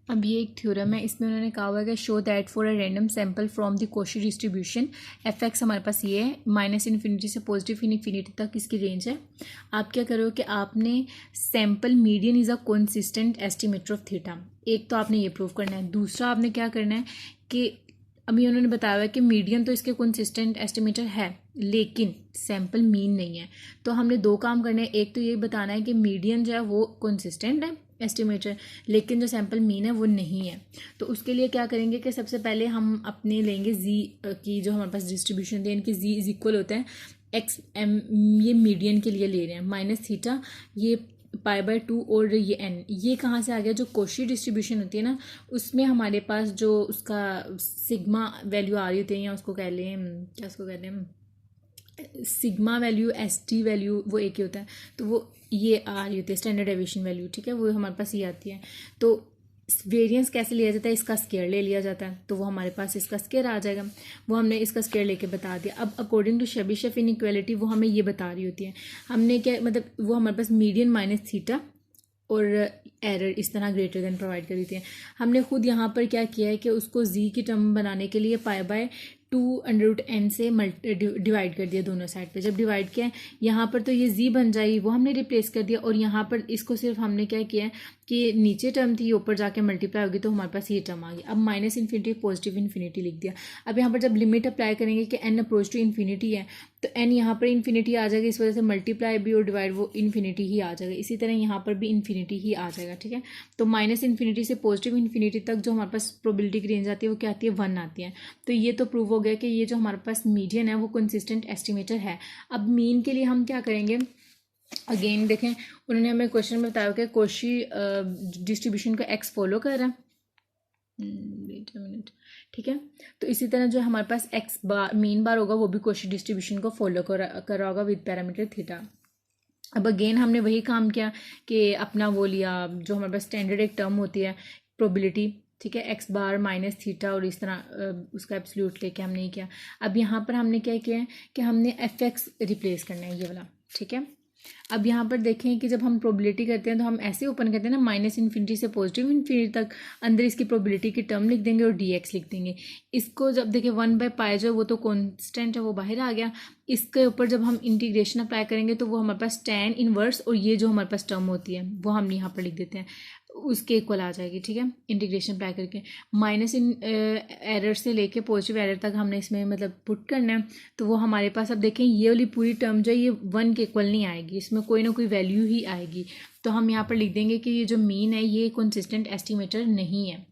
अब ये एक थ्योरम है, इसमें उन्होंने कहा हुआ है कि show that for a random sample from the Cauchy distribution F x हमारे पास ये है, माइनस इन्फिनिटी से पॉजिटिव इन्फिनिटी तक इसकी रेंज है। आप क्या करो कि आपने sample median is a consistent estimator of theta, एक तो आपने ये प्रूव करना है। दूसरा आपने क्या करना है कि अभी उन्होंने बताया हुआ है कि मीडियन तो इसके कंसिस्टेंट एस्टिमेटर है लेकिन सैंपल मीन नहीं है। तो हमने दो काम करने हैं, एक तो ये बताना है कि मीडियन जो है वो कंसिस्टेंट है एस्टिमेटर, लेकिन जो सैंपल मीन है वो नहीं है। तो उसके लिए क्या करेंगे कि सबसे पहले हम अपने लेंगे जी की जो हमारे पास डिस्ट्रीब्यूशन थे इनके जी इज इक्वल होता है एक्स एम, ये मीडियन के लिए ले रहे हैं, माइनस थीटा ये π/2 और ये n, ये कहाँ से आ गया, जो कॉशी डिस्ट्रीब्यूशन होती है ना उसमें हमारे पास जो उसका सिग्मा वैल्यू आ रही होती है, या उसको कह लें क्या उसको कहते हैं sigma value S T value वो एक ही होता है, तो वो ये आ रही होती है स्टैंडर्ड डेविएशन वैल्यू, ठीक है, वो हमारे पास ये आती है। तो वेरिएंस कैसे लिया जाता है, इसका स्केयर ले लिया जाता है, तो वो हमारे पास इसका स्केयर आ जाएगा, वो हमने इसका स्केयर लेके बता दिया। अब अकॉर्डिंग टू शेबिशेफ इनइक्वालिटी वो हमें ये बता रही होती है, हमने क्या मतलब वो हमारे पास मीडियन माइनस थीटा और एरर इस तरह ग्रेटर देन प्रोवाइड कर देती है। हमने खुद यहाँ पर क्या किया है कि उसको जी की टर्म बनाने के लिए π/2√n से डिवाइड कर दिया दोनों साइड पे। जब डिवाइड किया यहाँ पर तो ये जी बन जाएगी, वो हमने रिप्लेस कर दिया, और यहाँ पर इसको सिर्फ हमने क्या किया है कि नीचे टर्म थी ऊपर जाके मल्टीप्लाई होगी तो हमारे पास ये टर्म आ गई। अब माइनस इन्फिनिटी पॉजिटिव इन्फिनिटी लिख दिया। अब यहाँ पर जब लिमिट अप्लाई करेंगे कि n अप्रोच टू इन्फिनिटी है तो n यहाँ पर इन्फिनिटी आ जाएगा, इस वजह से मल्टीप्लाई भी और डिवाइड वो इन्फिनिटी ही आ जाएगा। इसी तरह यहाँ पर भी इन्फिनिटी ही आ जाएगा, ठीक है। तो माइनस इन्फिनिटी से पॉजिटिव इन्फिनिटी तक जो हमारे पास प्रोबेबिलिटी की रेंज आती है वो क्या आती है 1 आती है। तो ये तो प्रूव हो गया कि ये जो हमारे पास मीडियन है वो कंसिस्टेंट एस्टिमेटर है। अब मीन के लिए हम क्या करेंगे, अगेन देखें उन्होंने हमें क्वेश्चन में बताया कि कॉशी डिस्ट्रीब्यूशन को एक्स फॉलो कर रहा है, वेट अ मिनट, ठीक है। तो इसी तरह जो हमारे पास एक्स बार मीन बार होगा वो भी कॉशी डिस्ट्रीब्यूशन को फॉलो कर रहा होगा विद पैरामीटर थीटा। अब अगेन हमने वही काम किया कि अपना वो लिया जो हमारे पास स्टैंडर्ड एक टर्म होती है प्रोबेबिलिटी, ठीक है, एक्स बार माइनस थीटा, और इस तरह उसका एब्सोल्यूट लेके हमने ये किया। अब यहाँ पर हमने क्या किया है कि हमने एफ एक्स रिप्लेस करना है ये वाला, ठीक है। अब यहाँ पर देखें कि जब हम प्रोबेबिलिटी करते हैं तो हम ऐसे ओपन करते हैं ना माइनस इन्फिनिटी से पॉजिटिव इन्फिनिटी तक, अंदर इसकी प्रोबेबिलिटी की टर्म लिख देंगे और dx लिख देंगे। इसको जब देखें 1/π जो वो तो कॉन्स्टेंट है वो बाहर आ गया, इसके ऊपर जब हम इंटीग्रेशन अप्लाई करेंगे तो वो हमारे पास tan इनवर्स और ये जो हमारे पास टर्म होती है वो हम यहाँ पर लिख देते हैं, उसके इक्वल आ जाएगी, ठीक है। इंटीग्रेशन अप्लाई करके माइनस इन एरर से लेके पॉजिटिव एरर तक हमने इसमें मतलब पुट करना है, तो वो हमारे पास अब देखें ये वाली पूरी टर्म जो है ये 1 के इक्वल नहीं आएगी, इसमें कोई ना कोई वैल्यू ही आएगी। तो हम यहाँ पर लिख देंगे कि ये जो मीन है ये कंसिस्टेंट एस्टिमेटर नहीं है,